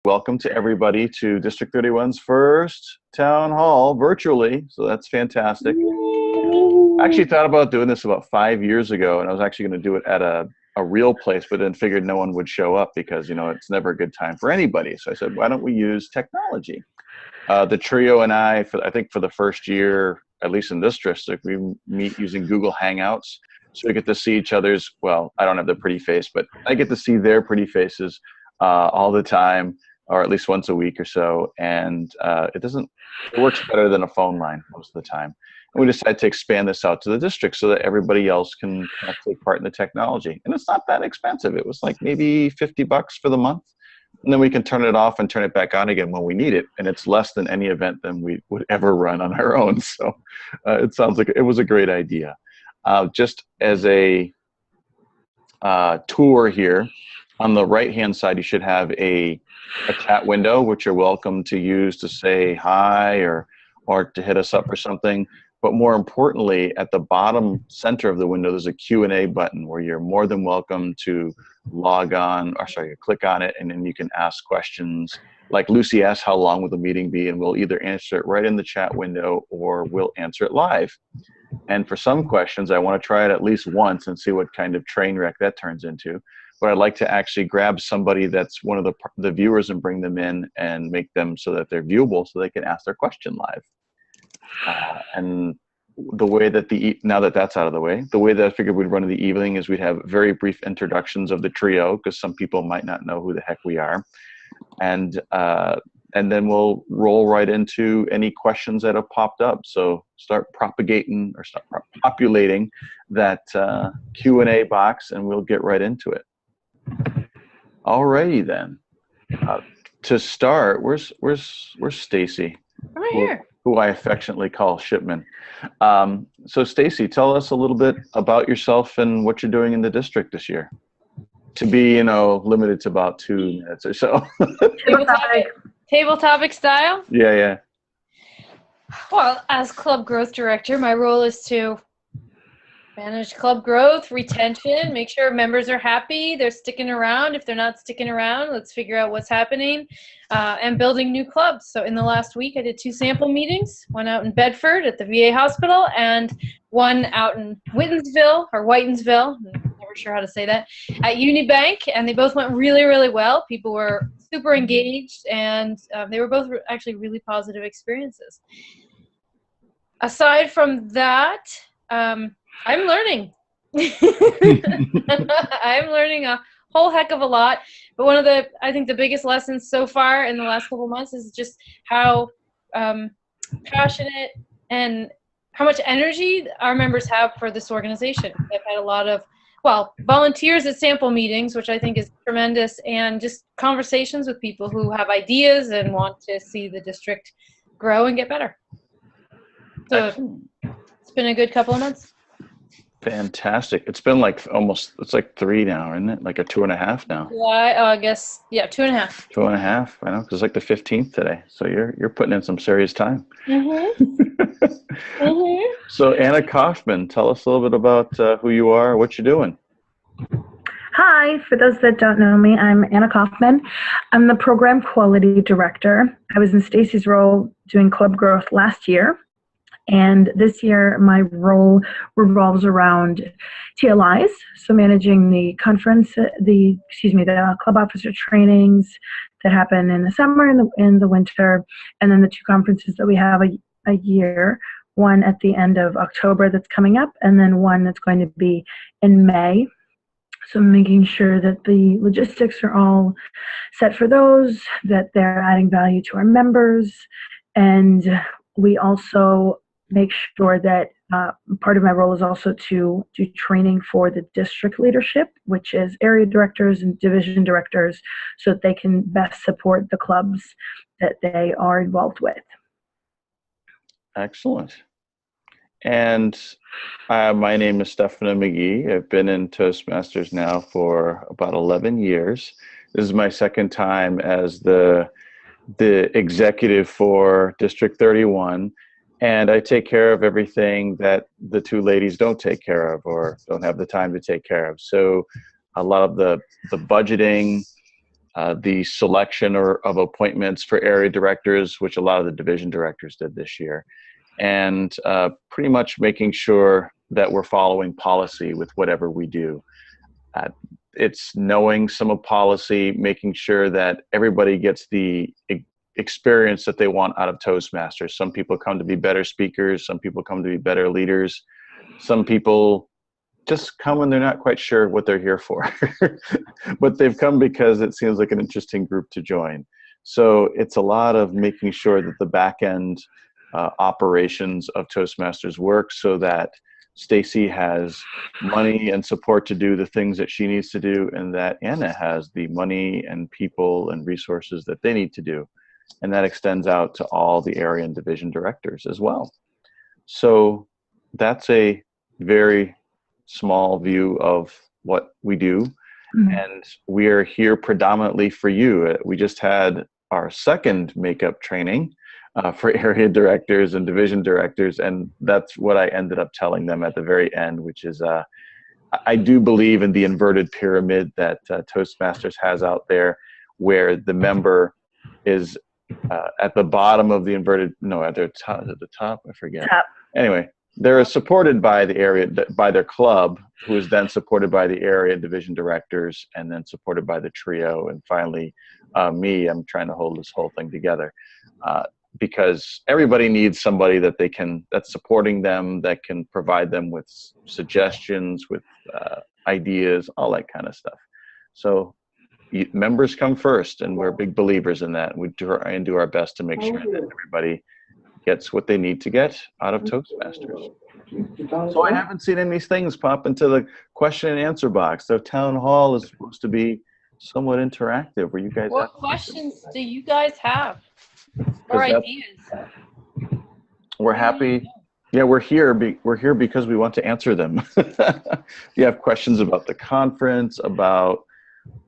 Welcome to everybody to District 31's first town hall virtually. So that's fantastic. I actually thought about doing this about 5 years ago, and I was actually going to do it at a real place, but then figured no one would show up because, it's never a good time for anybody. So I said, why don't we use technology? The trio and I think for the first year, at least in this district, we meet using Google Hangouts. So we get to see each other's, well, I don't have the pretty face, but I get to see their pretty faces all the time, or at least once a week or so. And it works better than a phone line most of the time. And we decided to expand this out to the district so that everybody else can kind of take part in the technology. And it's not that expensive. It was like maybe $50 for the month. And then we can turn it off and turn it back on again when we need it. And it's less than any event than we would ever run on our own. So it sounds like it was a great idea. Just as a tour here, on the right-hand side, you should have a chat window, which you're welcome to use to say hi or to hit us up or something. But more importantly, at the bottom center of the window, there's a Q&A button where you're more than welcome to click on it, and then you can ask questions. Like Lucy asked, how long will the meeting be? And we'll either answer it right in the chat window or we'll answer it live. And for some questions, I want to try it at least once and see what kind of train wreck that turns into. But I'd like to actually grab somebody that's one of the viewers and bring them in and make them so that they're viewable so they can ask their question live. And the way that now that that's out of the way, the way that I figured we'd run the evening is we'd have very brief introductions of the trio, because some people might not know who the heck we are. And then we'll roll right into any questions that have popped up. So start populating that Q&A box, and we'll get right into it. Alrighty then. To start, where's Stacy? Right here. Who I affectionately call Shipman. So Stacy, tell us a little bit about yourself and what you're doing in the district this year. To be, limited to about 2 minutes or so. Table topic style? Yeah. Well, as club growth director, my role is to manage club growth, retention, make sure members are happy, they're sticking around. If they're not sticking around, let's figure out what's happening, and building new clubs. So in the last week, I did 2 sample meetings, one out in Bedford at the VA hospital and one out in Whitensville, never sure how to say that, at Unibank, and they both went really, really well. People were super engaged, and they were both actually really positive experiences. Aside from that, I'm learning. I'm learning a whole heck of a lot. But one of I think the biggest lessons so far in the last couple of months is just how passionate and how much energy our members have for this organization. I've had a lot of, volunteers at sample meetings, which I think is tremendous, and just conversations with people who have ideas and want to see the district grow and get better. So it's been a good couple of months. Fantastic. It's been it's like 3 now, isn't it? Like a 2.5 now. Yeah, I guess, 2.5. 2.5, I know, because it's like the 15th today. So you're putting in some serious time. Mm-hmm. So Anna Kaufman, tell us a little bit about who you are, what you're doing. Hi, for those that don't know me, I'm Anna Kaufman. I'm the Program Quality Director. I was in Stacy's role doing club growth last year. And this year, my role revolves around TLIs, so managing the club officer trainings that happen in the summer and in the winter, and then the 2 conferences that we have a year, one at the end of October that's coming up, and then one that's going to be in May. So making sure that the logistics are all set for those, that they're adding value to our members, and we also make sure that part of my role is also to do training for the district leadership, which is area directors and division directors, so that they can best support the clubs that they are involved with. Excellent. And my name is Stefano McGee. I've been in Toastmasters now for about 11 years. This is my second time as the executive for District 31. And I take care of everything that the 2 ladies don't take care of or don't have the time to take care of. So a lot of the budgeting, the selection of appointments for area directors, which a lot of the division directors did this year, and pretty much making sure that we're following policy with whatever we do. It's knowing some of policy, making sure that everybody gets the experience that they want out of Toastmasters. Some people come to be better speakers, some people come to be better leaders, some people just come and they're not quite sure what they're here for, but they've come because it seems like an interesting group to join. So it's a lot of making sure that the back end operations of Toastmasters work so that Stacy has money and support to do the things that she needs to do, and that Anna has the money and people and resources that they need to do. And that extends out to all the area and division directors as well. So that's a very small view of what we do. And we are here predominantly for you. We just had our second makeup training for area directors and division directors, and that's what I ended up telling them at the very end, which is I do believe in the inverted pyramid that Toastmasters has out there, where the member is at the bottom of the inverted, no, at the top, I forget. Anyway, they're supported by the area, by their club, who is then supported by the area division directors, and then supported by the trio, and finally me. I'm trying to hold this whole thing together because everybody needs somebody that that's supporting them, that can provide them with suggestions, with ideas, all that kind of stuff. So members come first, and we're big believers in that. We try and do our best to make sure that everybody gets what they need to get out of Toastmasters. So I haven't seen any of these things pop into the question and answer box. So town hall is supposed to be somewhat interactive. Where you guys? What questions do you guys have or ideas? We're happy. Yeah, we're here. We're here because we want to answer them. You have questions about the conference, about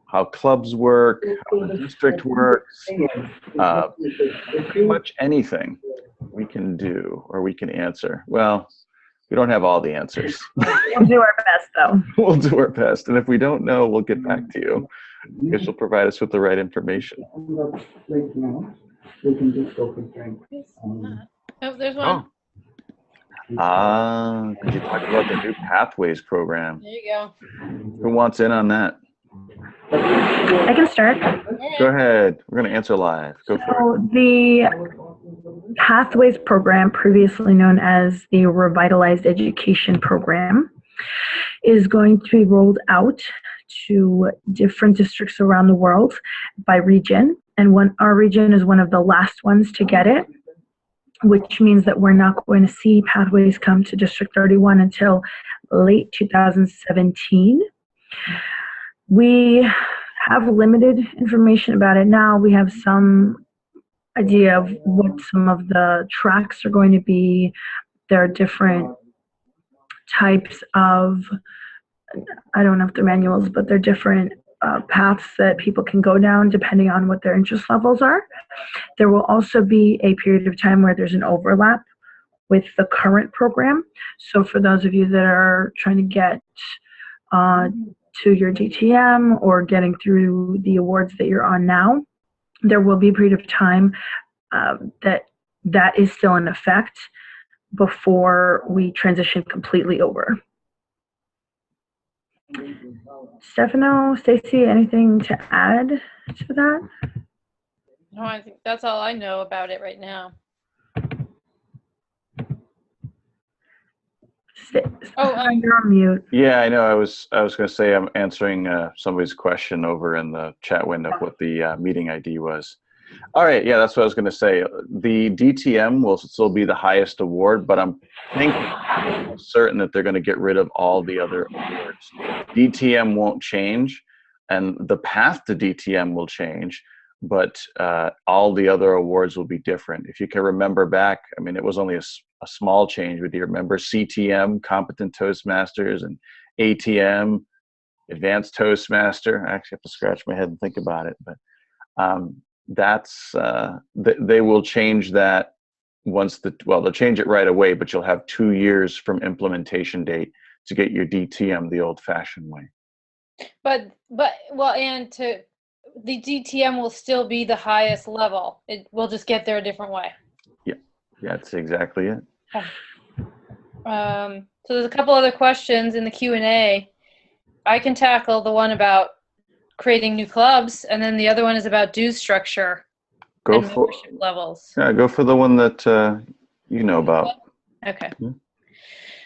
how clubs work, how the district works, pretty much anything we can do or we can answer. Well, we don't have all the answers. We'll do our best, though. We'll do our best. And if we don't know, we'll get back to you. Because you'll provide us with the right information. Oh, there's one. Could you talk about the new Pathways program? There you go. Who wants in on that? I can start. Go ahead. We're going to answer live. Go for So the Pathways program, previously known as the Revitalized Education Program, is going to be rolled out to different districts around the world by region. And our region is one of the last ones to get it, which means that we're not going to see Pathways come to District 31 until late 2017. We have limited information about it now. We have some idea of what some of the tracks are going to be. There are different types of, I don't know if they're manuals, but they're different paths that people can go down depending on what their interest levels are. There will also be a period of time where there's an overlap with the current program. So for those of you that are trying to get to your DTM or getting through the awards that you're on now, there will be a period of time that is still in effect before we transition completely over. Stefano, Stacy, anything to add to that? No, I think that's all I know about it right now. You're on mute. Yeah, I know. I was going to say I'm answering somebody's question over in the chat window what the meeting ID was. All right, yeah, that's what I was going to say. The DTM will still be the highest award, but I'm certain that they're going to get rid of all the other awards. DTM won't change, and the path to DTM will change, but all the other awards will be different. If you can remember back, I mean, it was only a small change with you. Remember CTM, Competent Toastmasters, and ATM, Advanced Toastmaster. I actually have to scratch my head and think about it, but they will change that once they'll change it right away, but you'll have 2 years from implementation date to get your DTM the old-fashioned way. But well, and the DTM will still be the highest level. It will just get there a different way. Yeah, that's exactly it. Okay. So there's a couple other questions in the Q&A. I can tackle the one about creating new clubs, and then the other one is about dues structure and membership levels. Yeah, go for the one that you know about. Okay.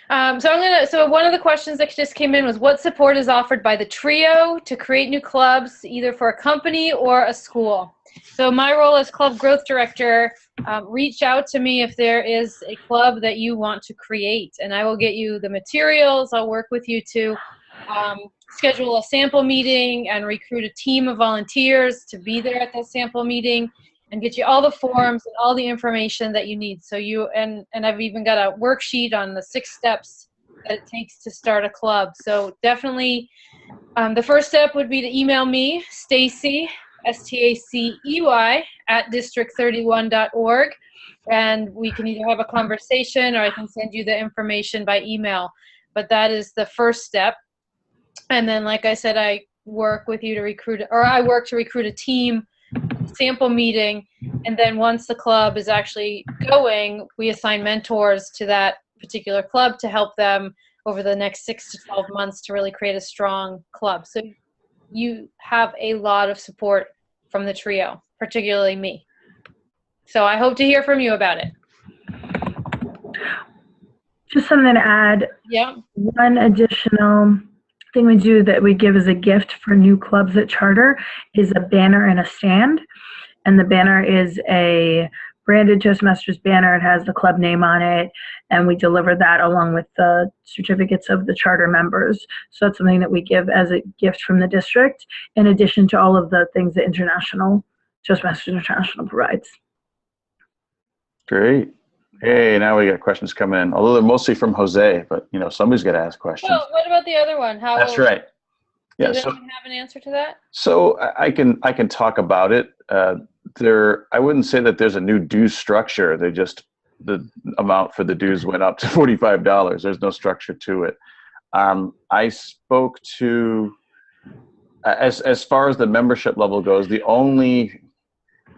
So one of the questions that just came in was, what support is offered by the trio to create new clubs, either for a company or a school? So my role as club growth director, reach out to me if there is a club that you want to create, and I will get you the materials. I'll work with you to schedule a sample meeting and recruit a team of volunteers to be there at that sample meeting, and get you all the forms and all the information that you need. So and I've even got a worksheet on the 6 steps that it takes to start a club. So definitely, the first step would be to email me, Stacey, STACEY, at district31.org, and we can either have a conversation or I can send you the information by email. But that is the first step. And then, like I said, I work with you to recruit, or I work to recruit a team, sample meeting, and then once the club is actually going, we assign mentors to that particular club to help them over the next 6 to 12 months to really create a strong club. So you have a lot of support from the trio, particularly me. So I hope to hear from you about it. Just something to add. Yeah. One additional thing we do that we give as a gift for new clubs at Charter is a banner and a stand. And the banner is a branded Toastmasters banner. It has the club name on it, and we deliver that along with the certificates of the Charter members. So that's something that we give as a gift from the district, in addition to all of the things that Toastmasters International provides. Great. Hey, now we got questions coming in, although they're mostly from Jose, but somebody's got to ask questions. Well, what about the other one? That's right. Yeah. Does anyone have an answer to that? So I can talk about it. I wouldn't say that there's a new dues structure. The amount for the dues went up to $45. There's no structure to it. I spoke to, as far as the membership level goes, the only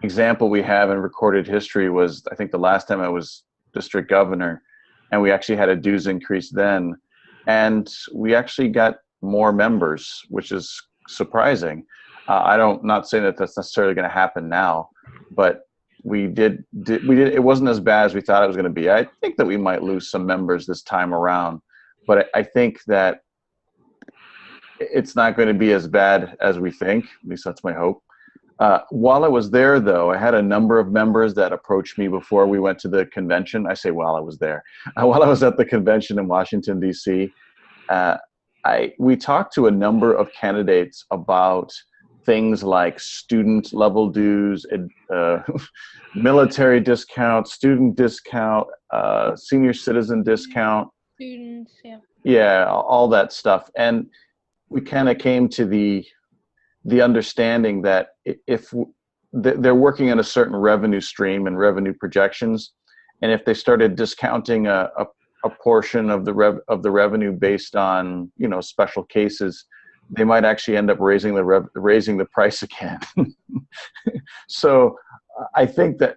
example we have in recorded history was, I think, the last time I was district governor, and we actually had a dues increase then, and we actually got more members, which is surprising. Not saying that that's necessarily going to happen now, but we did. It wasn't as bad as we thought it was going to be. I think that we might lose some members this time around, but I think that it's not going to be as bad as we think. At least that's my hope. While I was there, though, I had a number of members that approached me before we went to the convention. I say while I was there. While I was at the convention in Washington, D.C., we talked to a number of candidates about things like student level dues, military discount, student discount, senior citizen discount. Students, yeah. Yeah, all that stuff. And we kind of came to the understanding that if they're working on a certain revenue stream and revenue projections, and if they started discounting a portion of the revenue based on special cases, they might actually end up raising the price again. So I think that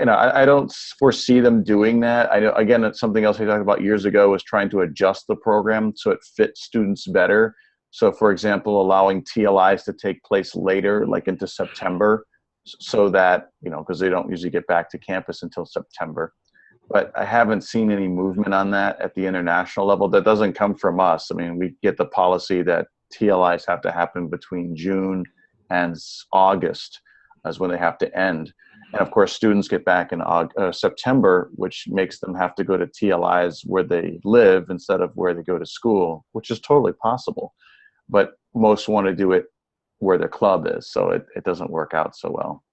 I don't foresee them doing that. I know, again, it's something else we talked about years ago, was trying to adjust the program so it fits students better. So, for example, allowing TLIs to take place later, like into September, so that, because they don't usually get back to campus until September. But I haven't seen any movement on that at the international level. That doesn't come from us. I mean, we get the policy that TLIs have to happen between June and August, is when they have to end. And of course, students get back in September, which makes them have to go to TLIs where they live instead of where they go to school, which is totally possible. But most want to do it where their club is, so it doesn't work out so well.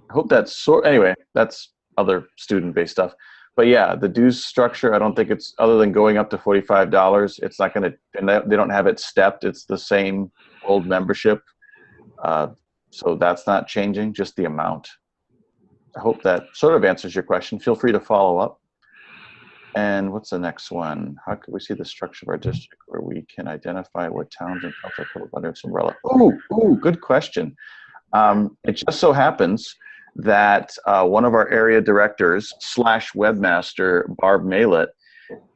I hope that's anyway, that's other student-based stuff. But yeah, the dues structure, I don't think it's, other than going up to $45, it's not going to, and they don't have it stepped. It's the same old membership. So that's not changing, just the amount. I hope that sort of answers your question. Feel free to follow up. And what's the next one? How could we see the structure of our district where we can identify what towns and towns are covered under its umbrella? Ooh, good question. It just so happens that one of our area directors / webmaster, Barb Malett,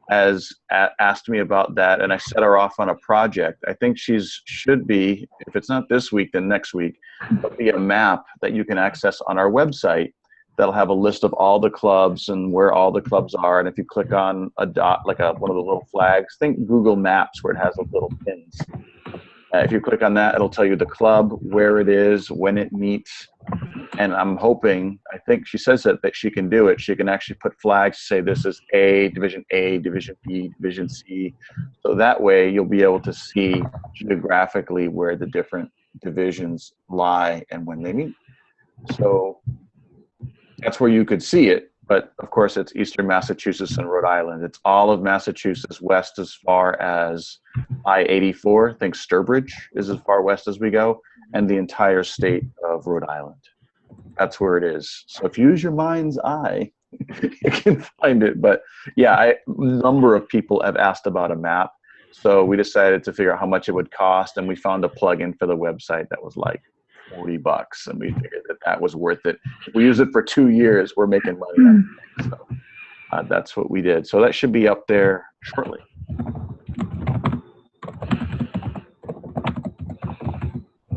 has asked me about that, and I set her off on a project. I think should be, if it's not this week, then next week, there'll be a map that you can access on our website that'll have a list of all the clubs and where all the clubs are. And if you click on a dot, like one of the little flags, think Google Maps where it has the little pins. If you click on that, it'll tell you the club, where it is, when it meets. And I'm hoping, I think she says that she can do it. She can actually put flags to say this is Division A, Division B, Division C. So that way you'll be able to see geographically where the different divisions lie and when they meet. So that's where you could see it. But of course, it's Eastern Massachusetts and Rhode Island. It's all of Massachusetts west as far as I-84. Think Sturbridge is as far west as we go, and the entire state of Rhode Island. That's where it is. So if you use your mind's eye, you can find it. But yeah, a number of people have asked about a map. So we decided to figure out how much it would cost, and we found a plugin for the website that was like $40, and we figured that was worth it. If we use it for 2 years, we're making money on it. So that's what we did. So that should be up there shortly.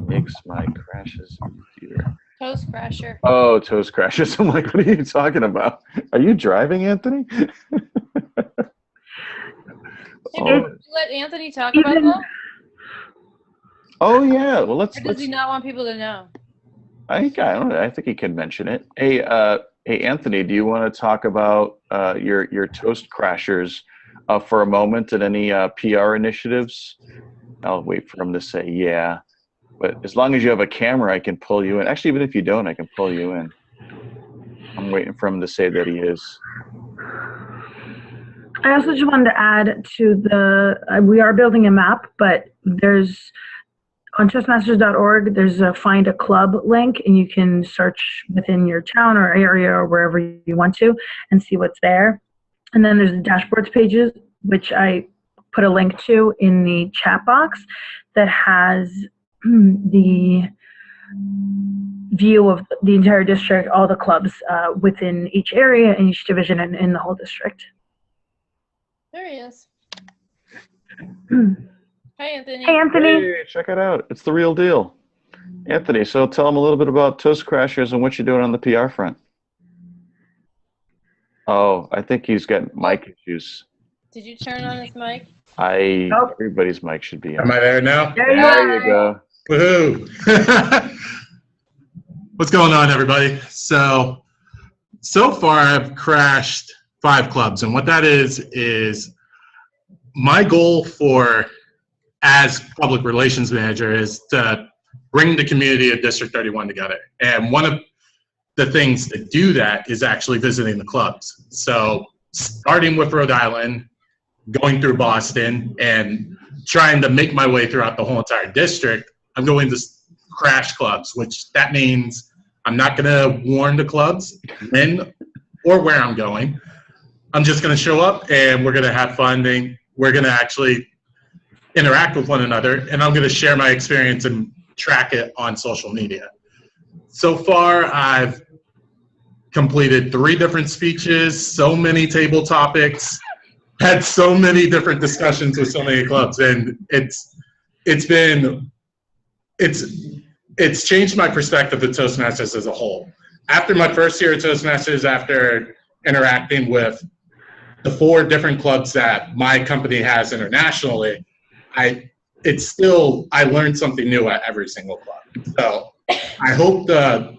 Makes my crashes easier. Toast Crasher. Oh, Toast Crashes. I'm like, what are you talking about? Are you driving, Anthony? Let Anthony talk about that? Oh yeah. Well, let's. Or does he not want people to know? I think he can mention it. Hey, Anthony, do you want to talk about your Toast Crashers for a moment and any PR initiatives? I'll wait for him to say yeah. But as long as you have a camera, I can pull you in. Actually, even if you don't, I can pull you in. I'm waiting for him to say that he is. I also just wanted to add to we are building a map, but there's on Toastmasters.org, there's a find a club link, and you can search within your town or area or wherever you want to and see what's there. And then there's the dashboards pages, which I put a link to in the chat box that has the view of the entire district, all the clubs within each area and each division and in the whole district. There he is. Hi, Anthony. Hey, Anthony. Hey, check it out. It's the real deal. Anthony, so tell him a little bit about Toast Crashers and what you're doing on the PR front. Oh, I think he's got mic issues. Did you turn on his mic? Nope. Everybody's mic should be on. Am I there now? There There you go. Woohoo! What's going on, everybody? So far I've crashed 5 clubs, and what that is my goal as public relations manager is to bring the community of District 31 together. And one of the things to do that is actually visiting the clubs. So starting with Rhode Island, going through Boston, and trying to make my way throughout the whole entire district, I'm going to crash clubs, which that means I'm not going to warn the clubs when or where I'm going. I'm just going to show up, and we're going to have fun. We're going to actually interact with one another, and I'm going to share my experience and track it on social media. So far, I've completed 3 different speeches, so many table topics, had so many different discussions with so many clubs, and it's changed my perspective of Toastmasters as a whole. After my first year at Toastmasters, after interacting with the 4 different clubs that my company has internationally, I learned something new at every single club. So I hope to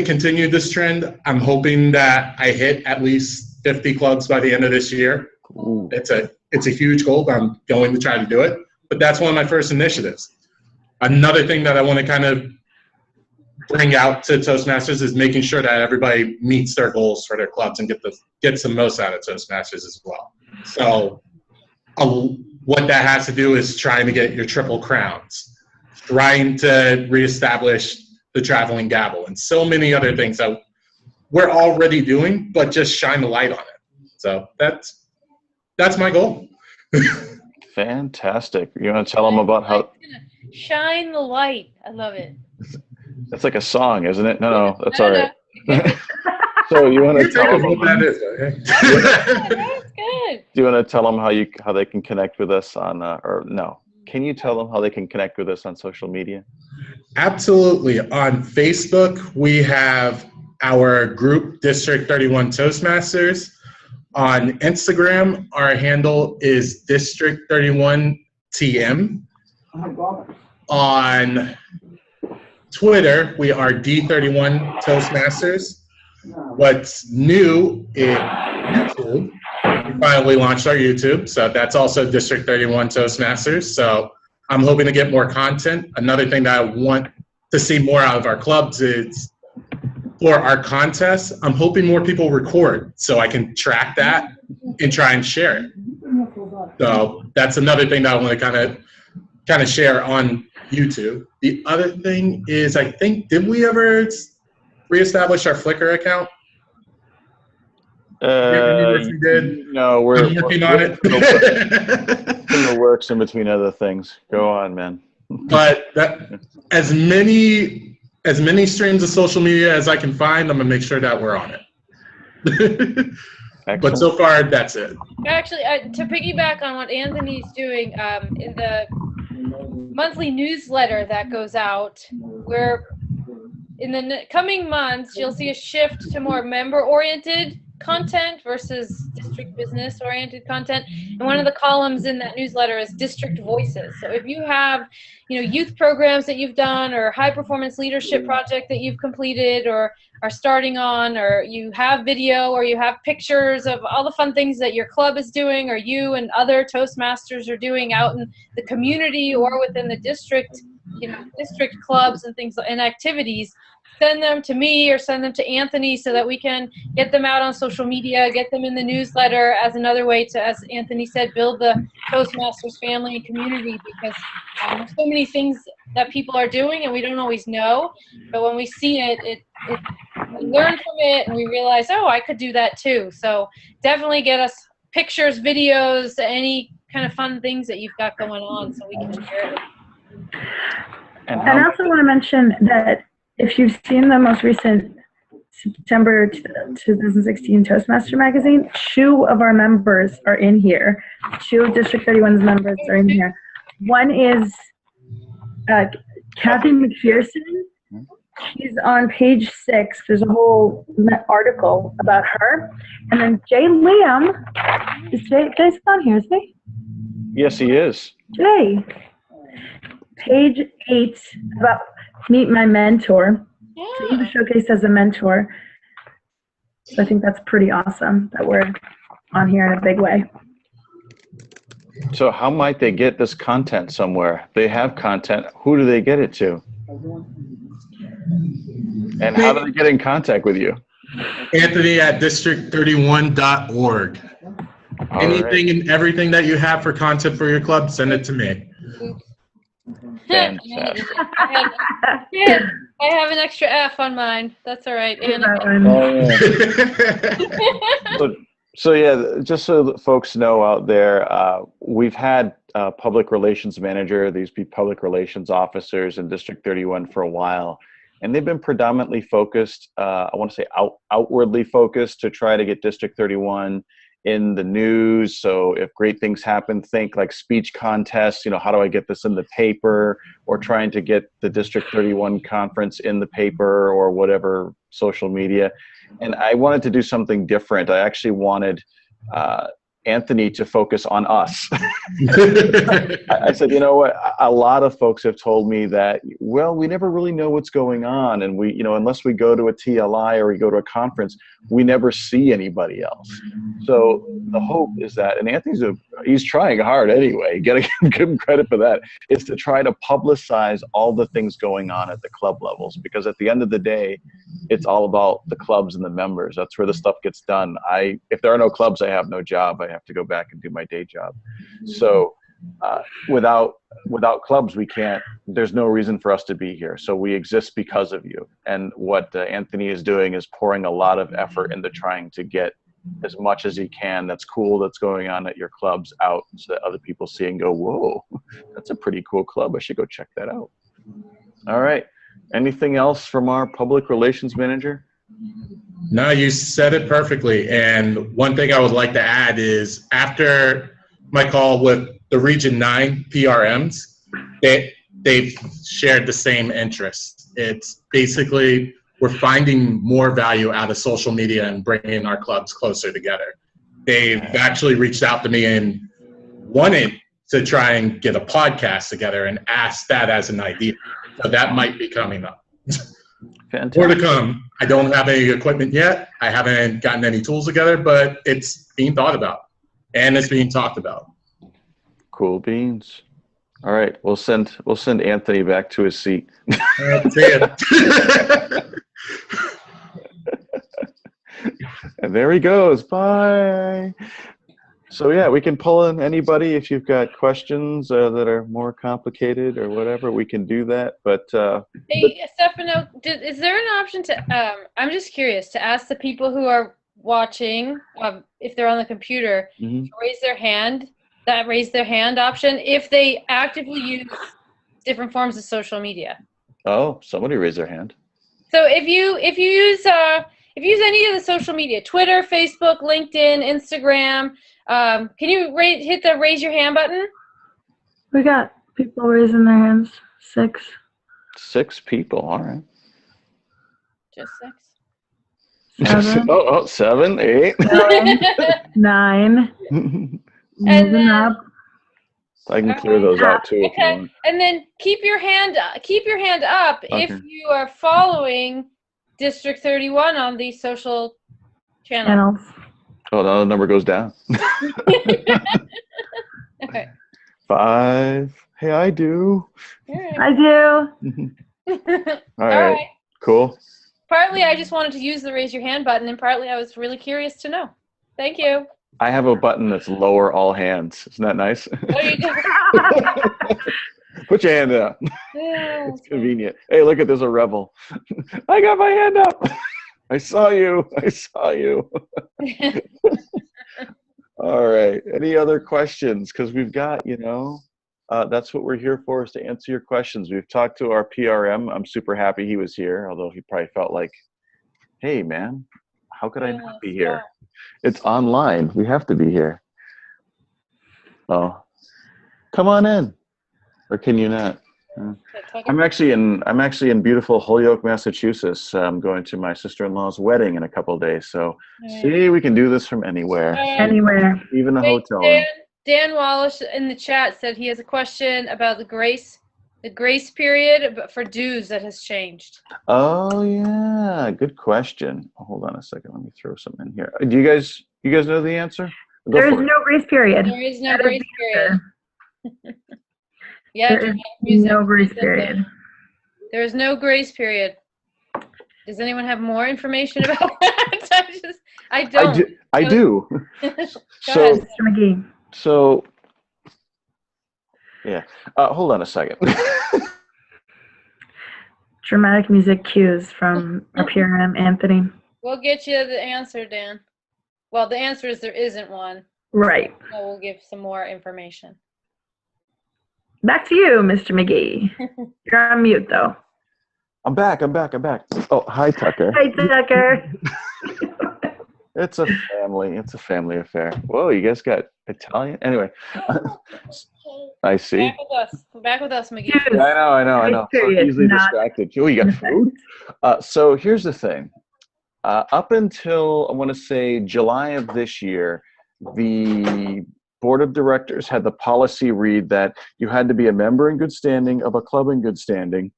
continue this trend. I'm hoping that I hit at least 50 clubs by the end of this year. Ooh. It's a huge goal, but I'm going to try to do it. But that's one of my first initiatives. Another thing that I want to kind of bring out to Toastmasters is making sure that everybody meets their goals for their clubs and gets the most out of Toastmasters as well. So what that has to do is trying to get your triple crowns, trying to reestablish the traveling gavel, and so many other things that we're already doing, but just shine the light on it. So that's my goal. Fantastic. You want to tell them about how? Shine the light. I love it. That's like a song, isn't it? No, that's all No. right. So you want to tell them? What that is, That's good. Do you want to tell them how they can connect with us on or no? Can you tell them how they can connect with us on social media? Absolutely. On Facebook, we have our group, District 31 Toastmasters. On Instagram, our handle is District 31 TM. On Twitter, we are D31 Toastmasters. What's new is YouTube. We finally launched our YouTube, so that's also District 31 Toastmasters. So I'm hoping to get more content. Another thing that I want to see more out of our clubs is for our contests, I'm hoping more people record so I can track that and try and share it. So that's another thing that I want to kind of share on YouTube. The other thing is, I think, did we ever reestablish our Flickr account? We did. No, we're working on it. In the works in between other things. Go on, man. But as many streams of social media as I can find, I'm gonna make sure that we're on it. But so far, that's it. Actually, to piggyback on what Anthony's doing, in the monthly newsletter that goes out, where in the coming months, you'll see a shift to more member-oriented content versus district business-oriented content. And one of the columns in that newsletter is district voices. So if you have, youth programs that you've done, or high-performance leadership project that you've completed or are starting on, or you have video, or you have pictures of all the fun things that your club is doing, or you and other Toastmasters are doing out in the community or within the district, district clubs and things and activities, send them to me or send them to Anthony so that we can get them out on social media, get them in the newsletter as another way to, as Anthony said, build the Toastmasters family and community, because there's so many things that people are doing and we don't always know. But when we see it, we learn from it and we realize, oh, I could do that too. So definitely get us pictures, videos, any kind of fun things that you've got going on so we can share it. And I also want to mention that if you've seen the most recent September 2016 Toastmaster magazine, 2 of our members are in here. 2 of District 31's members are in here. One is Kathy McPherson. She's on page 6. There's a whole article about her. And then Jay Liam. Jay's on here, isn't he? Yes, he is. Jay. Page 8 about meet my mentor. Yeah. So he was showcased as a mentor. So I think that's pretty awesome that we're on here in a big way. So how might they get this content somewhere? They have content. Who do they get it to? And how do they get in contact with you? Anthony at district31.org. Anything and everything that you have for content for your club, send it to me. Fantastic. I have an extra F on mine. That's all right. So yeah, just so that folks know out there, we've had public relations manager, these public relations officers in District 31 for a while, and they've been predominantly focused, I want to say outwardly focused, to try to get District 31 in the news. So if great things happen, think like speech contests, how do I get this in the paper, or trying to get the District 31 conference in the paper or whatever social media. And I wanted to do something different. I actually wanted Anthony to focus on us. I said, you know what? A lot of folks have told me that, well, we never really know what's going on. And we, unless we go to a TLI or we go to a conference, we never see anybody else. So the hope is that, and he's trying hard anyway, give him credit for that, is to try to publicize all the things going on at the club levels. Because at the end of the day, it's all about the clubs and the members. That's where the stuff gets done. If there are no clubs, I have no job. I have to go back and do my day job. So without clubs, there's no reason for us to be here. So we exist because of you. And what Anthony is doing is pouring a lot of effort into trying to get as much as you can that's cool that's going on at your clubs out so that other people see and go, whoa, that's a pretty cool club. I should go check that out. All right. Anything else from our public relations manager? No, you said it perfectly. And one thing I would like to add is after my call with the Region 9 PRMs, they've shared the same interests. It's basically we're finding more value out of social media and bringing our clubs closer together. They've actually reached out to me and wanted to try and get a podcast together and asked that as an idea. So that might be coming up. Fantastic. More to come. I don't have any equipment yet. I haven't gotten any tools together, but it's being thought about and it's being talked about. Cool beans. All right, we'll send Anthony back to his seat. See ya. And there he goes. Bye. So yeah, we can pull in anybody if you've got questions that are more complicated or whatever. We can do that. But Hey, Stefano, is there an option to? I'm just curious to ask the people who are watching if they're on the computer to raise their hand. That raise their hand option if they actively use different forms of social media. oh, somebody raised their hand. So if you use any of the social media, Twitter, Facebook, LinkedIn, Instagram, can you hit the raise your hand button? We got people raising their hands. 6. 6 people. All right. Just 7. oh, 7, 8. 9. And Moving then- up. I can clear those out too if you Okay, want. and then keep your hand up if Okay. you are following District 31 on these social channels. Channels. Oh, now the number goes down. Okay. 5. Hey, I do. All right. I do. All right. Cool. Partly I just wanted to use the raise your hand button, and partly I was really curious to know. Thank you. I have a button that's lower all hands. Isn't that nice? What are you doing? Put your hand up. Yeah. It's convenient. Hey, look at there's a rebel. I got my hand up. I saw you. I saw you. All right. Any other questions? Because we've got, that's what we're here for, is to answer your questions. We've talked to our PRM. I'm super happy he was here, although he probably felt like, hey, man, how could I not be here? It's online. We have to be here. Oh, come on in. Or can you not? I'm actually in beautiful Holyoke, Massachusetts. I'm going to my sister-in-law's wedding in a couple of days. So see, we can do this from anywhere, Anywhere. even a hotel room. Dan Wallace in the chat said he has a question about the grace period for dues that has changed. Oh yeah, good question. Hold on a second. Let me throw something in here. Do you guys know the answer? Go There is for it. no grace period. There is no That is grace the period. answer. Yeah, There is dramatic music. no grace period. There is no grace period. Does anyone have more information about that? I don't. I do. Go So ahead. Mr. McGee. So, yeah. Hold on a second. Dramatic music cues from our PRM, Anthony. We'll get you the answer, Dan. Well, the answer is there isn't one. Right. So we'll give some more information. Back to you, Mr. McGee. You're on mute, though. I'm back. Oh, hi, Tucker. Hi, Tucker. It's a family affair. Whoa, you guys got Italian? Anyway, I see. Back with us, McGee. Dude. I know. So Period, easily not- distracted. Oh, you got food? So here's the thing. Up until, I want to say, July of this year, the board of directors had the policy read that you had to be a member in good standing of a club in good standing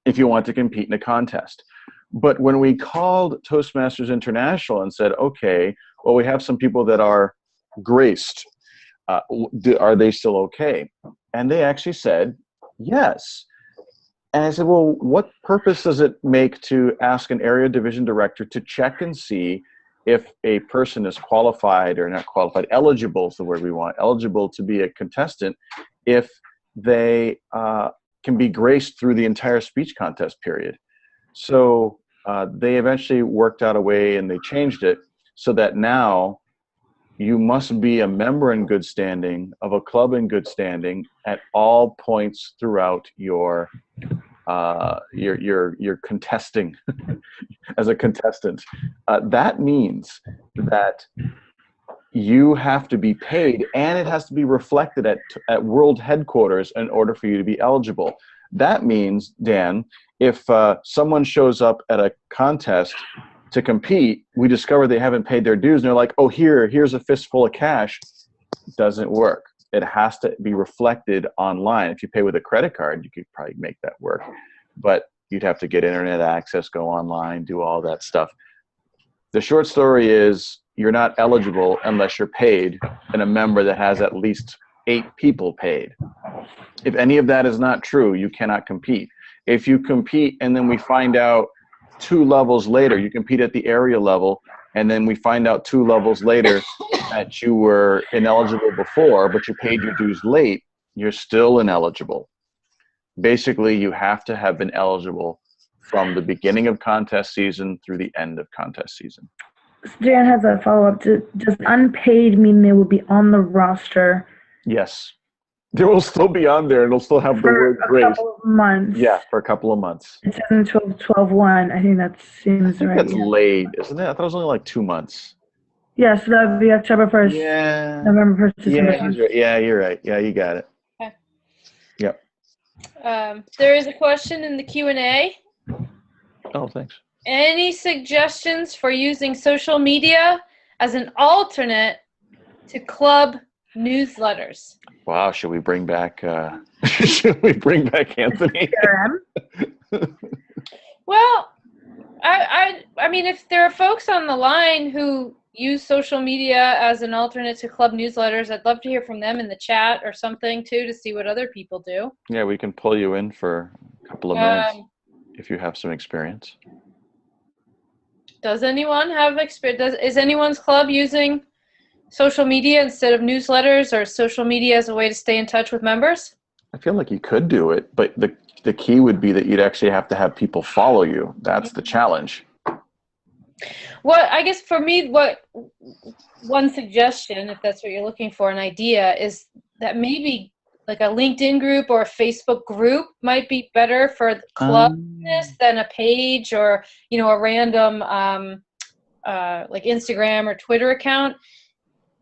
if you want to compete in a contest. But when we called Toastmasters International and said, okay, well, we have some people that are graced. Are they still okay? And they actually said, yes. And I said, well, what purpose does it make to ask an area division director to check and see if a person is qualified or not qualified, eligible is the word we want, eligible to be a contestant, if they can be graced through the entire speech contest period? So they eventually worked out a way and they changed it so that now you must be a member in good standing of a club in good standing at all points throughout your contesting as a contestant. That means that you have to be paid, and it has to be reflected at world headquarters in order for you to be eligible. That means, Dan, if someone shows up at a contest to compete, we discover they haven't paid their dues, and they're like, oh, here's a fistful of cash. Doesn't work. It has to be reflected online. If you pay with a credit card, you could probably make that work. But you'd have to get internet access, go online, do all that stuff. The short story is you're not eligible unless you're paid and a member that has at least 8 people paid. If any of that is not true, you cannot compete. If you compete and then we find out 2 levels later, you compete at the area level, and then we find out 2 levels later that you were ineligible before, but you paid your dues late, you're still ineligible. Basically, you have to have been eligible from the beginning of contest season through the end of contest season. Jan has a follow-up. Does unpaid mean they will be on the roster? Yes. They will still be on there, and it'll still have the word for a grace. couple of months. Yeah, for a couple of months. It says in 12/1. I think that seems right. That's late, isn't it? I thought it was only like 2 months. Yeah, so that would be October 1st. Yeah. November 1st. December Yeah, 1st. right. Yeah, you're right. Yeah, you got it. Okay. Yep. There is a question in the Q&A. Oh, thanks. Any suggestions for using social media as an alternate to club newsletters? Wow, should we bring back Anthony? Well, I mean, if there are folks on the line who use social media as an alternate to club newsletters, I'd love to hear from them in the chat or something too, to see what other people do. Yeah, we can pull you in for a couple of minutes if you have some experience. Does anyone have experience? Is anyone's club using social media instead of newsletters, or social media as a way to stay in touch with members? I feel like you could do it, but the key would be that you'd actually have to have people follow you. That's the challenge. Well, I guess for me, one suggestion, if that's what you're looking for, an idea, is that maybe like a LinkedIn group or a Facebook group might be better for the club than a page or, a random like Instagram or Twitter account,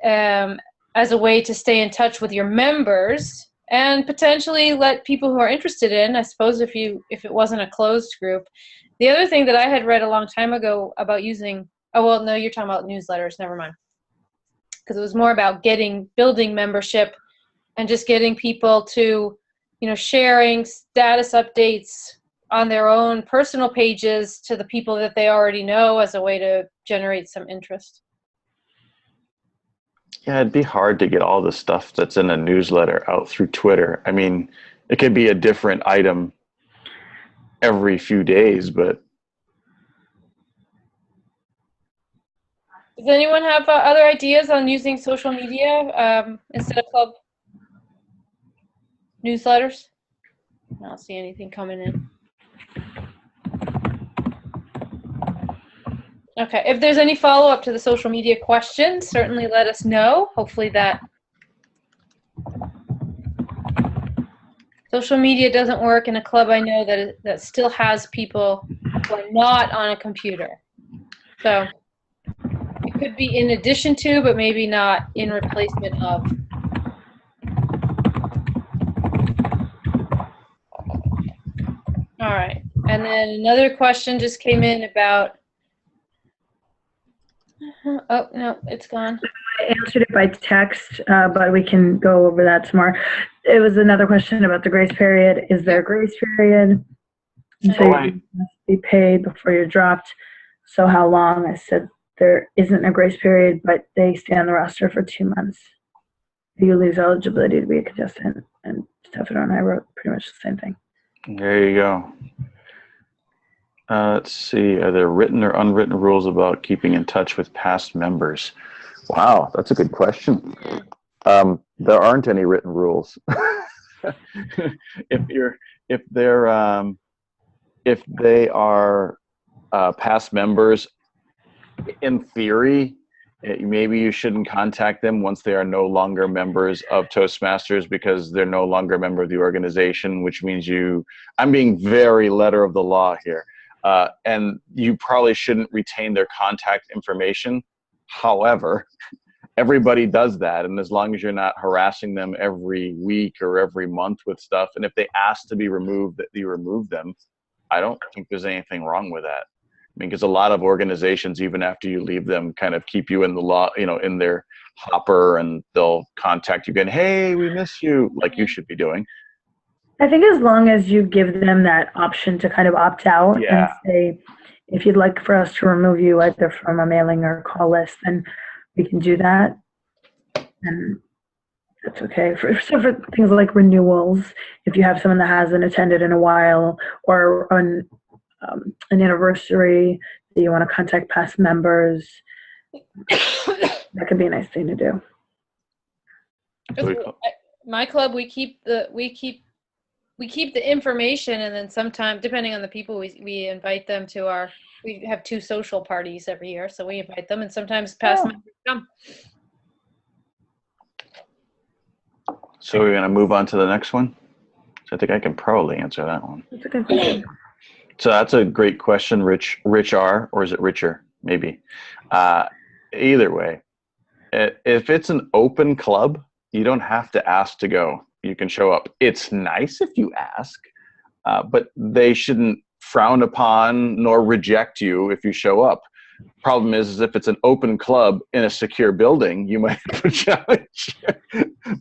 as a way to stay in touch with your members and potentially let people who are interested in, I suppose if it wasn't a closed group. The other thing that I had read a long time ago about using, oh, well, no, you're talking about newsletters, never mind. Because it was more about building membership and just getting people to, sharing status updates on their own personal pages to the people that they already know as a way to generate some interest. Yeah, it'd be hard to get all the stuff that's in a newsletter out through Twitter. I mean, it could be a different item every few days, but. Does anyone have other ideas on using social media instead of club newsletters? I don't see anything coming in. Okay, if there's any follow-up to the social media question, certainly let us know. Hopefully that social media doesn't work in a club I know that still has people who are not on a computer. So it could be in addition to, but maybe not in replacement of. All right, and then another question just came in about, oh, no, it's gone. I answered it by text, but we can go over that tomorrow. It was another question about the grace period. Is there a grace period? And so you must be paid before you're dropped. So how long? I said there isn't a grace period, but they stay on the roster for 2 months. You lose eligibility to be a contestant. And Stefano and I wrote pretty much the same thing. There you go. Let's see. Are there written or unwritten rules about keeping in touch with past members? Wow, that's a good question. There aren't any written rules. If they are past members, in theory, Maybe you shouldn't contact them once they are no longer members of Toastmasters because they're no longer a member of the organization, which means I'm being very letter of the law here. And you probably shouldn't retain their contact information. However, everybody does that. And as long as you're not harassing them every week or every month with stuff, and if they ask to be removed, that you remove them, I don't think there's anything wrong with that. I mean, because a lot of organizations, even after you leave them, kind of keep you in the law, in their hopper, and they'll contact you again. Hey, we miss you, like you should be doing. I think as long as you give them that option to kind of opt out and say, if you'd like for us to remove you either from a mailing or call list, then we can do that. And that's okay. For things like renewals, if you have someone that hasn't attended in a while, or on an anniversary that you want to contact past members, that could be a nice thing to do. My club, we keep the information, and then sometimes, depending on the people, we invite them to we have 2 social parties every year, so we invite them, and sometimes past members come. So we're going to move on to the next one. So I think I can probably answer that one. That's a good question. So that's a great question, Rich R, or is it Richer? Maybe. Either way, if it's an open club, you don't have to ask to go. You can show up. It's nice if you ask, but they shouldn't frown upon nor reject you if you show up. Problem is if it's an open club in a secure building, you might have a challenge.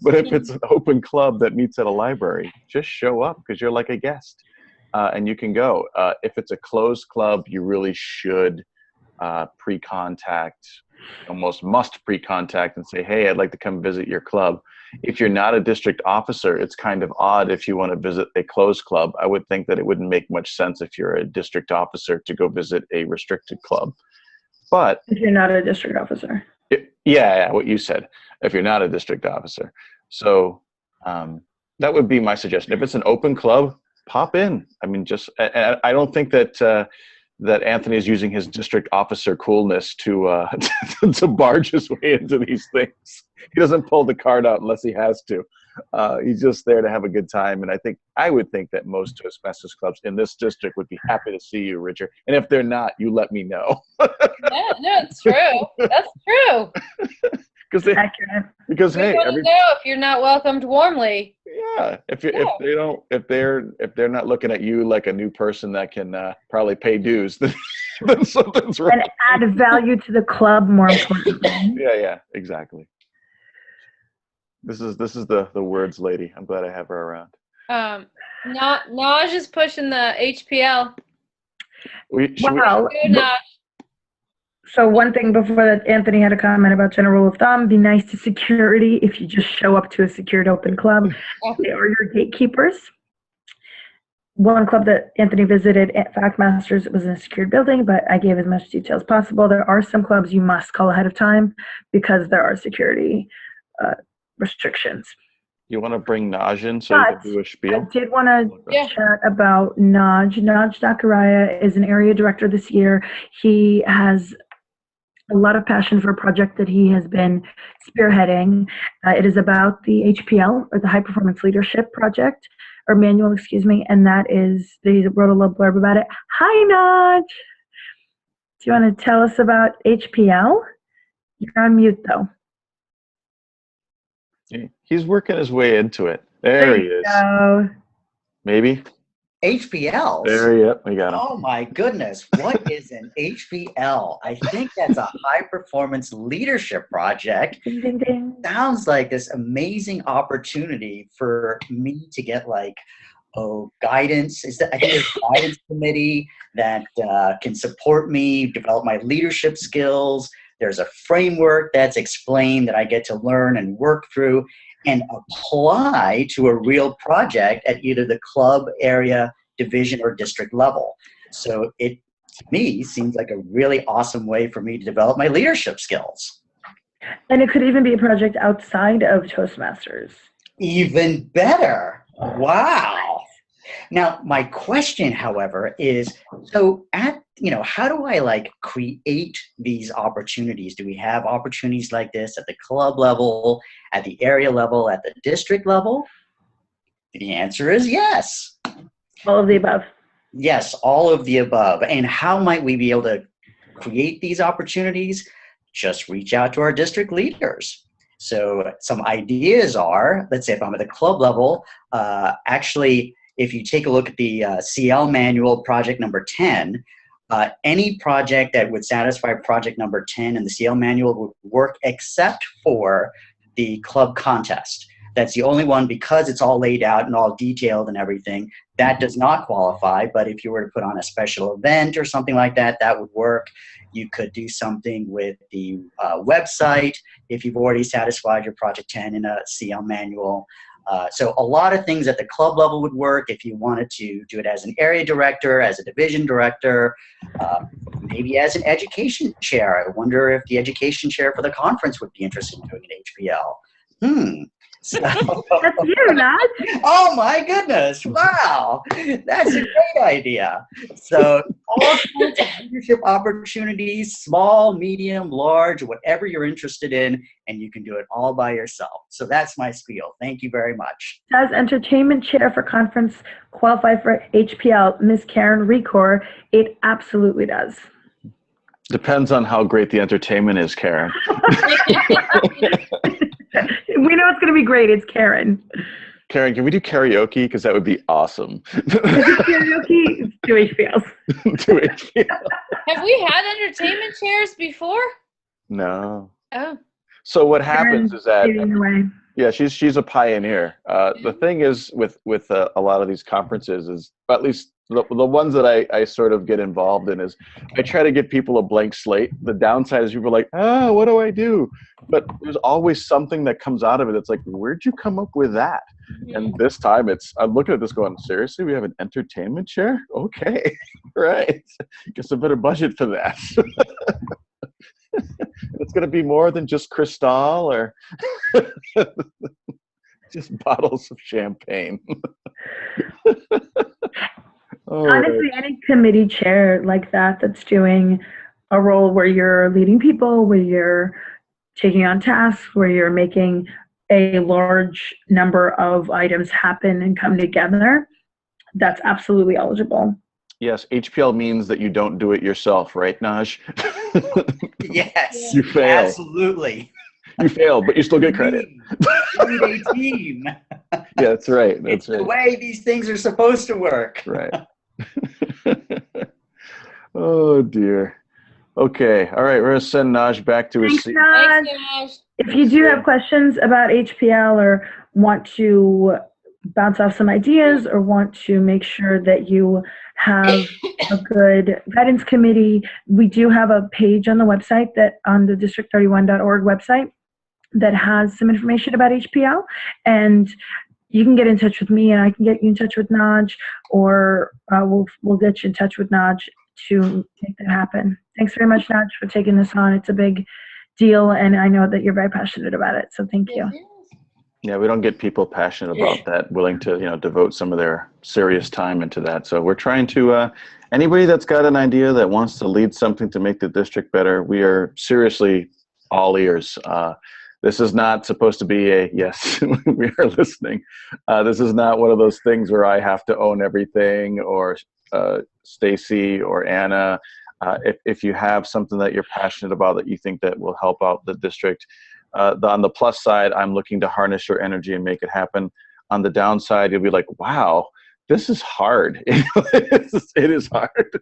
But if it's an open club that meets at a library, just show up because you're like a guest. And you can go. If it's a closed club, you really should pre-contact, almost must pre-contact and say, hey, I'd like to come visit your club. If you're not a district officer, it's kind of odd if you want to visit a closed club. I would think that it wouldn't make much sense if you're a district officer to go visit a restricted club. But if you're not a district officer. Yeah, what you said, if you're not a district officer. So that would be my suggestion. If it's an open club, pop in. I mean, I don't think that that Anthony is using his district officer coolness to to barge his way into these things. He doesn't pull the card out unless he has to. He's just there to have a good time. And I would think that most Toastmasters clubs in this district would be happy to see you, Richard. And if they're not, you let me know. Yeah, no, it's true. That's true. Because hey, know if you're not welcomed warmly. Yeah, if they're not looking at you like a new person that can probably pay dues, then something's wrong. And add value to the club, more importantly. Yeah, exactly. This is the words lady. I'm glad I have her around. Naj is pushing the HPL. So one thing before that, Anthony had a comment about general rule of thumb, be nice to security if you just show up to a secured open club. They are your gatekeepers. One club that Anthony visited at Factmasters, it was in a secured building, but I gave as much detail as possible. There are some clubs you must call ahead of time because there are security restrictions. You want to bring Naj in so you can do a spiel? I did want to chat about Naj. Naj Zachariah is an area director this year. He has a lot of passion for a project that he has been spearheading. It is about the HPL, or the High Performance Leadership Project, or manual, excuse me, and that is, they wrote a little blurb about it. Hi, Naj. Do you want to tell us about HPL? You're on mute, though. He's working his way into it. There he is. Go. Maybe. HPL. We got him. Oh my goodness. What is an HPL? I think that's a high performance leadership project. Ding, ding, ding. Sounds like this amazing opportunity for me to get guidance. I think there's a guidance committee that can support me, develop my leadership skills. There's a framework that's explained that I get to learn and work through and apply to a real project at either the club, area, division, or district level. So it, to me, seems like a really awesome way for me to develop my leadership skills. And it could even be a project outside of Toastmasters. Even better. Wow. Now, my question, however, is, so at how do I like create these opportunities? Do we have opportunities like this at the club level, at the area level, at the district level? The answer is yes. All of the above. Yes, all of the above. And how might we be able to create these opportunities? Just reach out to our district leaders. So some ideas are, let's say if I'm at the club level, actually, if you take a look at the CL manual project number 10, any project that would satisfy project number 10 in the CL manual would work except for the club contest. That's the only one, because it's all laid out and all detailed and everything, that does not qualify. But if you were to put on a special event or something like that, that would work. You could do something with the website if you've already satisfied your project 10 in a CL manual. So a lot of things at the club level would work. If you wanted to do it as an area director, as a division director, maybe as an education chair. I wonder if the education chair for the conference would be interested in doing an HPL. So, That's you, Naj. oh my goodness, wow, that's a great idea. So all kinds of leadership opportunities, small, medium, large, whatever you're interested in, and you can do it all by yourself. So that's my spiel. Thank you very much. Does entertainment chair for conference qualify for HPL, Ms. Karen Recor? It absolutely does. Depends on how great the entertainment is, Karen. We know it's going to be great. It's Karen. Karen, can we do karaoke? Because that would be awesome. Karaoke, do HPLs. Do HPL. Have we had entertainment chairs before? No. Oh. So what happens is that, Leading the way. yeah, she's a pioneer. The thing is with a lot of these conferences is, at least the ones that I sort of get involved in, is I try to give people a blank slate. The downside is people are like, what do I do? But there's always something that comes out of it. It's like, where'd you come up with that? And this time I'm looking at this going, seriously, we have an entertainment chair? Okay, right. Guess a better budget for that. It's going to be more than just Cristal or just bottles of champagne. Honestly, any committee chair like that that's doing a role where you're leading people, where you're taking on tasks, where you're making a large number of items happen and come together, that's absolutely eligible. Yes, HPL means that you don't do it yourself, right, Naj? Yes, You fail. absolutely. You fail, but you still get credit. We need a team. Yeah, that's right. It's That's the right. way these things are supposed to work. Right. Oh dear. Okay. All right. We're gonna send Naj back to his Thanks, seat. Naj. Thanks, Nash. If you do have questions about HPL or want to bounce off some ideas or want to make sure that you have a good guidance committee, we do have a page on the website, that on the district31.org website, that has some information about HPL, and you can get in touch with me and I can get you in touch with Naj, or we'll get you in touch with Naj to make that happen. Thanks very much, Naj, for taking this on. It's a big deal, and I know that you're very passionate about it, so thank you. Yeah, we don't get people passionate about that, willing to, devote some of their serious time into that. So we're trying to, anybody that's got an idea that wants to lead something to make the district better, we are seriously all ears. This is not supposed to be a, yes, we are listening. This is not one of those things where I have to own everything, or Stacy or Anna. If you have something that you're passionate about that you think that will help out the district, on the plus side, I'm looking to harness your energy and make it happen. On the downside, you'll be like, wow, this is hard. It is hard,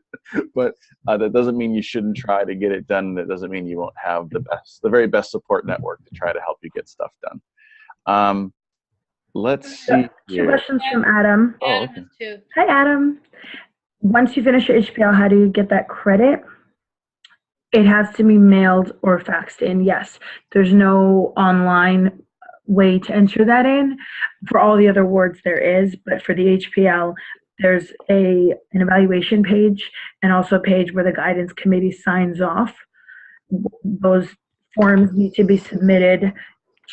but that doesn't mean you shouldn't try to get it done. That doesn't mean you won't have the very best support network to try to help you get stuff done. Let's see Two here. questions from Adam. Oh, Adam okay. is too. Hi, Adam. Once you finish your HPL, how do you get that credit? It has to be mailed or faxed in, yes. There's no online way to enter that in. For all the other awards there is, but for the HPL, there's an evaluation page and also a page where the guidance committee signs off. Those forms need to be submitted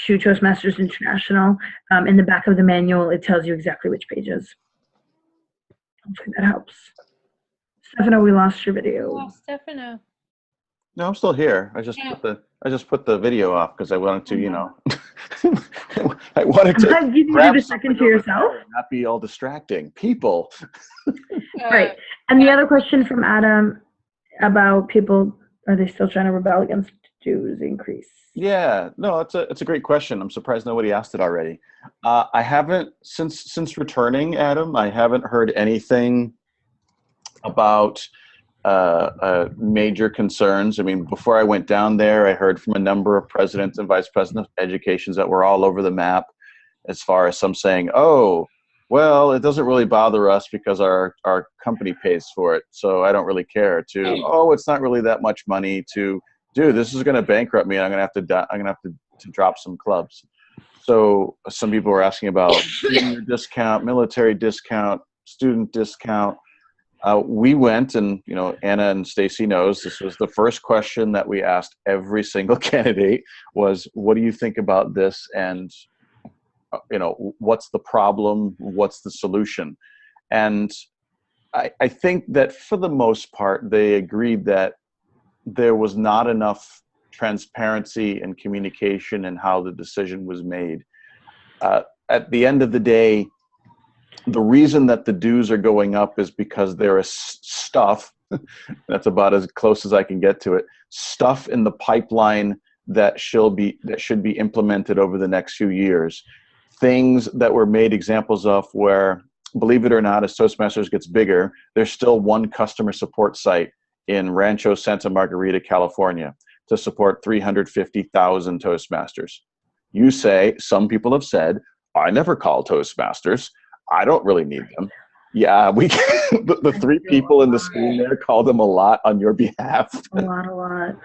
to Toastmasters International. In the back of the manual, it tells you exactly which pages. Hopefully that helps. Stefano, we lost your video. Oh, Stefano. No, I'm still here. I just put the video off because I wanted to, I wanted I'm to glad you grab did a second something to over yourself. there and not be all distracting. People. Right. And the other question from Adam about people, are they still trying to rebel against dues increase? Yeah, no, it's a great question. I'm surprised nobody asked it already. I haven't since returning, Adam. I haven't heard anything about major concerns. I mean, before I went down there, I heard from a number of presidents and vice presidents of educations that were all over the map, as far as some saying, "Oh, well, it doesn't really bother us because our company pays for it, so I don't really care." To, "Oh, it's not really that much money." To, "Dude, this is going to bankrupt me, and I'm going to have to drop some clubs." So some people were asking about senior discount, military discount, student discount. We went, and Anna and Stacy knows, this was the first question that we asked every single candidate was, "What do you think about this?" And what's the problem? What's the solution? And I think that for the most part, they agreed that there was not enough transparency and communication in how the decision was made. At the end of the day, the reason that the dues are going up is because there is stuff, that's about as close as I can get to it, stuff in the pipeline that should be implemented over the next few years. Things that were made examples of where, believe it or not, as Toastmasters gets bigger, there's still one customer support site in Rancho Santa Margarita, California, to support 350,000 Toastmasters. You say, some people have said, "I never call Toastmasters. I don't really need them." Yeah, the three people in the screen there call them a lot on your behalf. A lot.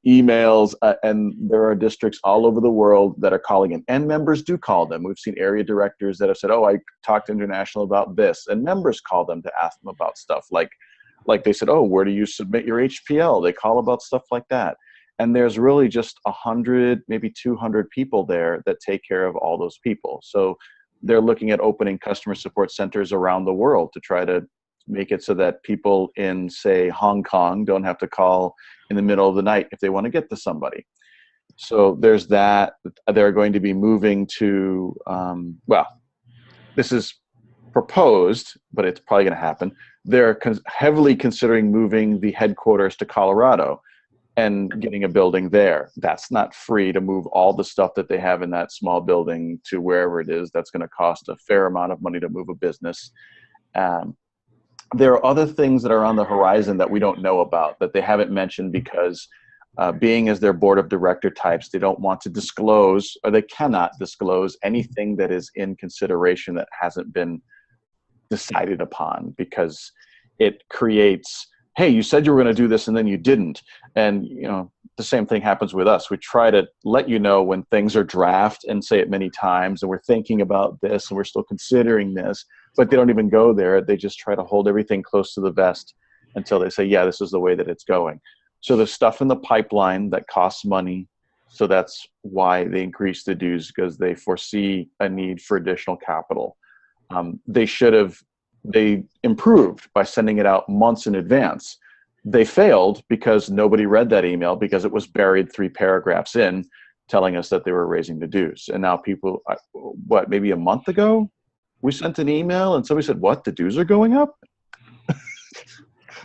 Emails, and there are districts all over the world that are calling in, and members do call them. We've seen area directors that have said, "Oh, I talked to International about this," and members call them to ask them about stuff like they said, "Oh, where do you submit your HPL?" They call about stuff like that. And there's really just 100, maybe 200 people there that take care of all those people. So they're looking at opening customer support centers around the world to try to make it so that people in, say, Hong Kong don't have to call in the middle of the night if they want to get to somebody. So there's that. They're going to be moving to, this is proposed, but it's probably going to happen. They're heavily considering moving the headquarters to Colorado and getting a building there. That's not free to move all the stuff that they have in that small building to wherever it is. That's going to cost a fair amount of money to move a business. There are other things that are on the horizon that we don't know about, that they haven't mentioned because being as their board of director types, they don't want to disclose, or they cannot disclose anything that is in consideration that hasn't been decided upon, because it creates, "Hey, you said you were going to do this and then you didn't." And the same thing happens with us. We try to let you know when things are draft and say it many times, and we're thinking about this and we're still considering this, but they don't even go there. They just try to hold everything close to the vest until they say, "Yeah, this is the way that it's going." So there's stuff in the pipeline that costs money. So that's why they increase the dues, because they foresee a need for additional capital. They improved by sending it out months in advance. They failed because nobody read that email, because it was buried 3 paragraphs in telling us that they were raising the dues. And now people, maybe a month ago, we sent an email and somebody said, "What, the dues are going up?"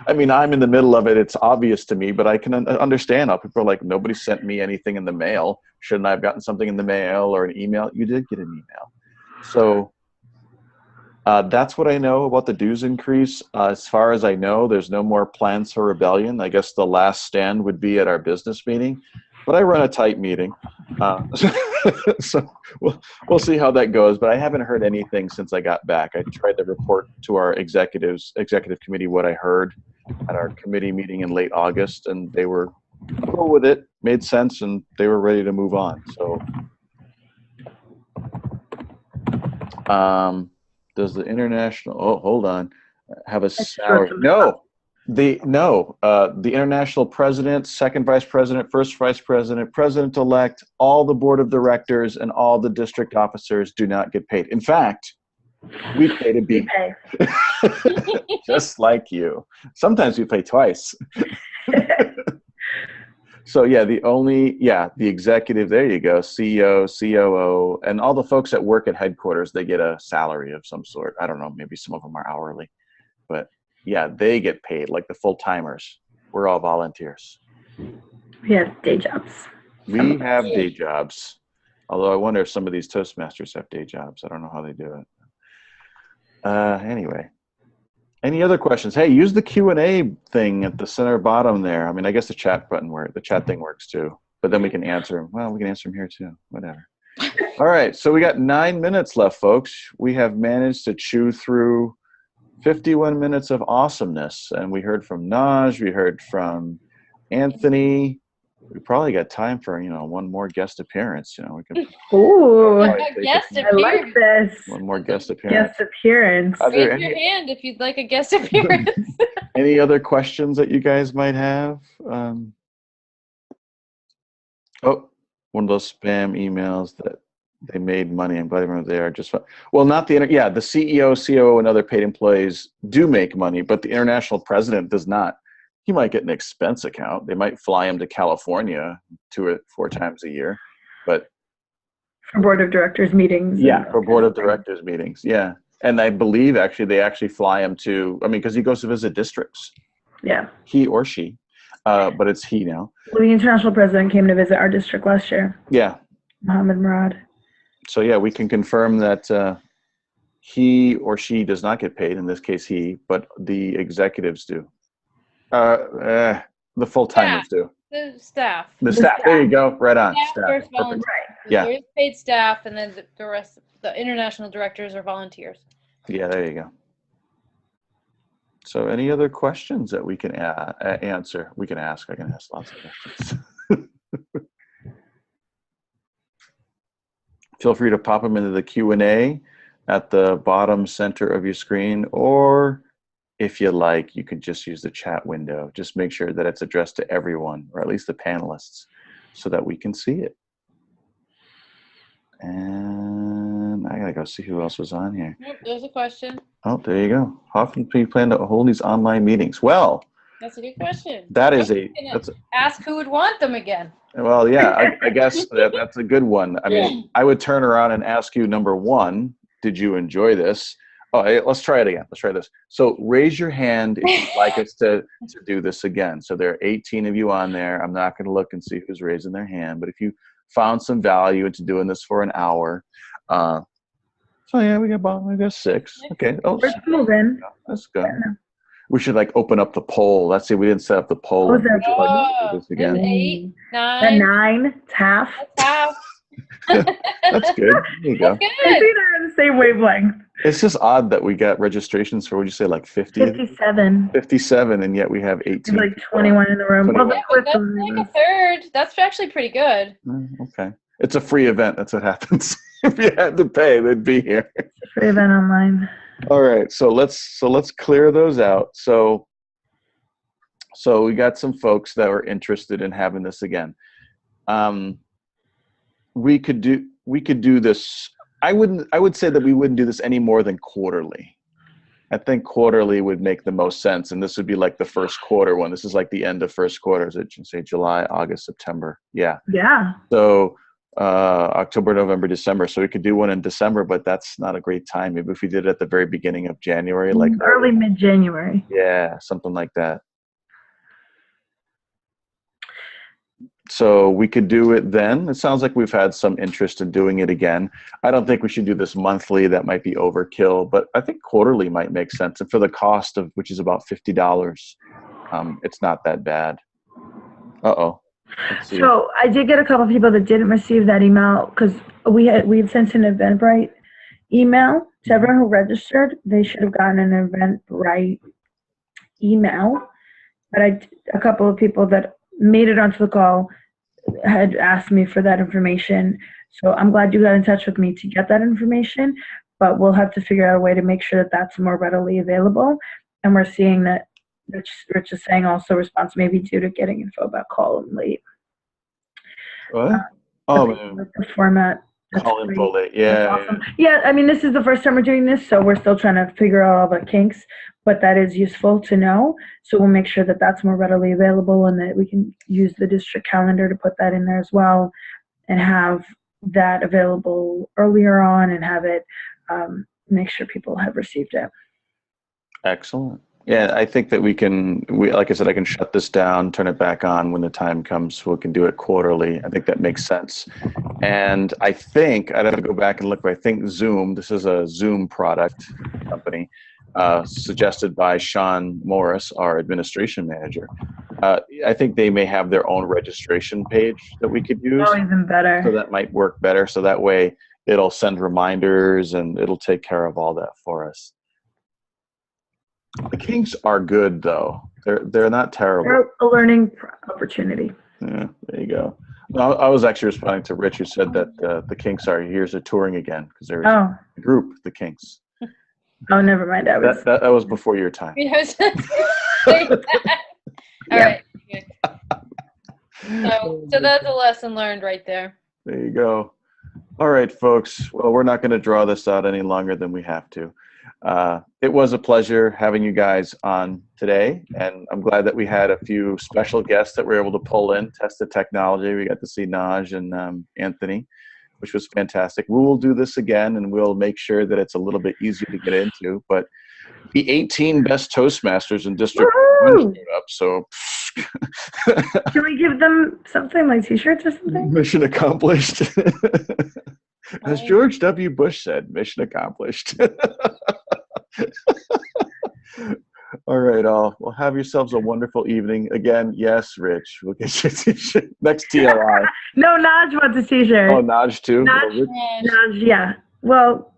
I mean, I'm in the middle of it. It's obvious to me, but I can understand how people are like, "Nobody sent me anything in the mail. Shouldn't I have gotten something in the mail or an email?" You did get an email. So that's what I know about the dues increase. As far as I know, there's no more plans for rebellion. I guess the last stand would be at our business meeting, but I run a tight meeting. So we'll see how that goes, but I haven't heard anything since I got back. I tried to report to our executive committee what I heard at our committee meeting in late August, and they were cool with it, made sense, and they were ready to move on. So does the international, hold on, have a salary? No, the international president, second vice president, first vice president, president-elect, all the board of directors, and all the district officers do not get paid. In fact, We pay to We be pay. just like you. Sometimes we pay twice. So yeah, the executive, there you go, CEO, COO, and all the folks that work at headquarters, they get a salary of some sort. I don't know, maybe some of them are hourly, but yeah, they get paid like the full timers. We're all volunteers. We have day jobs. We Some of us. have day jobs. Although I wonder if some of these Toastmasters have day jobs. I don't know how they do it. Anyway. Any other questions? Hey, use the Q&A thing at the center bottom there. I mean, I guess the chat thing works too, but then we can answer them. Well, we can answer them here too, whatever. All right, so we got 9 minutes left, folks. We have managed to chew through 51 minutes of awesomeness, and we heard from Naj, we heard from Anthony. We probably got time for, one more guest appearance. We can Ooh, Guest I like appearance. this. one more guest appearance. Guest appearance. Are there Raise your any, hand if you'd like a guest appearance. any other questions that you guys might have? One of those spam emails that they made money. I'm glad I remember they are just fine. Well, not the CEO, COO, and other paid employees do make money, but the international president does not. He might get an expense account. They might fly him to California 2 or 4 times a year, but For board of directors meetings. for board of directors meetings. Yeah. And I believe they actually fly him to, because he goes to visit districts, Yeah. he or she, but it's he now. Well, the international president came to visit our district last year, Yeah. Mohammed Murad. So yeah, we can confirm that he or she does not get paid, in this case he, but the executives do. The full-timers do. The staff. The staff, there you go, right on. Staff Staff. versus Perfect. volunteers. Yeah. There's paid staff, and then the rest, the international directors are volunteers. Yeah, there you go. So any other questions that we can answer? We can ask. I can ask lots of questions. Feel free to pop them into the Q&A at the bottom center of your screen, or if you like, you can just use the chat window. Just make sure that it's addressed to everyone, or at least the panelists, so that we can see it. And I gotta go see who else was on here. Nope, there's a question. Oh, there you go. How often do you plan to hold these online meetings? Well, That's a good question. that is Ask who would want them again. well, yeah, I guess that's a good one. I mean, I would turn around and ask you, number one, did you enjoy this? Oh, hey, let's try it again. Let's try this. So raise your hand if you'd like us to do this again. So there are 18 of you on there. I'm not going to look and see who's raising their hand, but if you found some value into doing this for an hour, so yeah, we got 6. Okay. Oh, We're moving. let's go. We should open up the poll. Let's see. We didn't set up the poll. What was that? Oh, this again. there's 8, The 9. 9, it's half. That's half. That's good. There you go. That's I good. think they're on the same wavelength. It's just odd that we got registrations for, would you say, 50? 57. 57, and yet we have There's 18. 21 in the room. 21. Well, Yeah, with but that's the- a third. That's actually pretty good. Okay. It's a free event. That's what happens. If you had to pay, they'd be here. free event online. All right. So let's clear those out. So we got some folks that were interested in having this again. We could do this. I would say that we wouldn't do this any more than quarterly. I think quarterly would make the most sense, and this would be the first quarter one. This is the end of first quarter. Is it, say, July, August, September? Yeah. Yeah. So October, November, December. So we could do one in December, but that's not a great time. Maybe if we did it at the very beginning of January, Early mid-January. yeah, something like that. So we could do it then. It sounds like we've had some interest in doing it again. I don't think we should do this monthly. That might be overkill, but I think quarterly might make sense. And for the cost of, which is about $50, it's not that bad. Uh-oh. Let's see. So I did get a couple of people that didn't receive that email because we had sent an Eventbrite email to everyone who registered. They should have gotten an Eventbrite email, but a couple of people that made it onto the call had asked me for that information. So I'm glad you got in touch with me to get that information, but we'll have to figure out a way to make sure that that's more readily available. And we're seeing that Rich is saying also response may be due to getting info about call and late. What? The format That's Call great. info late. That's Yeah. awesome. Yeah, I mean, this is the first time we're doing this, so we're still trying to figure out all the kinks, but that is useful to know. So we'll make sure that that's more readily available and that we can use the district calendar to put that in there as well and have that available earlier on and have it, make sure people have received it. Excellent. Yeah, I think that we like I said, I can shut this down, turn it back on when the time comes. We can do it quarterly. I think that makes sense. And I think, I'd have to go back and look, but I think Zoom, this is a Zoom product company, suggested by Sean Morris, our administration manager. I think they may have their own registration page that we could use. Oh, even better. So that might work better. So that way it'll send reminders and it'll take care of all that for us. The kinks are good though. They're not terrible. They're a learning opportunity. Yeah, there you go. No, I was actually responding to Rich, who said that the kinks are here's a touring again because there's Oh, a group, the kinks. oh, never mind. I was. That was before your time. Yes. All right. Good. So that's a lesson learned right there. There you go. All right, folks. Well, we're not going to draw this out any longer than we have to. It was a pleasure having you guys on today, and I'm glad that we had a few special guests that were able to pull in, test the technology. We got to see Naj and Anthony, which was fantastic. We will do this again, and we'll make sure that it's a little bit easier to get into. But the 18 best Toastmasters in District 1 Woohoo! showed up, so Can we give them something like T-shirts or something? mission accomplished. As George W. Bush said, mission accomplished. All right, all. Well, have yourselves a wonderful evening. Again, yes, Rich. We'll get you a t-shirt. Next TLI. No, Naj wants a T-shirt. Oh, Naj too? Naj. Oh, Rich- Naj, yeah. Well,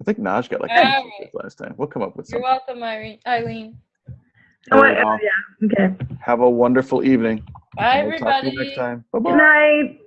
I think Naj got like All 10 right. t-shirts last time. We'll come up with You're something. welcome, Eileen. All oh, right, all. yeah. Okay. Have a wonderful evening. Bye, And we'll talk to everybody. you next time. Good Bye-bye. night.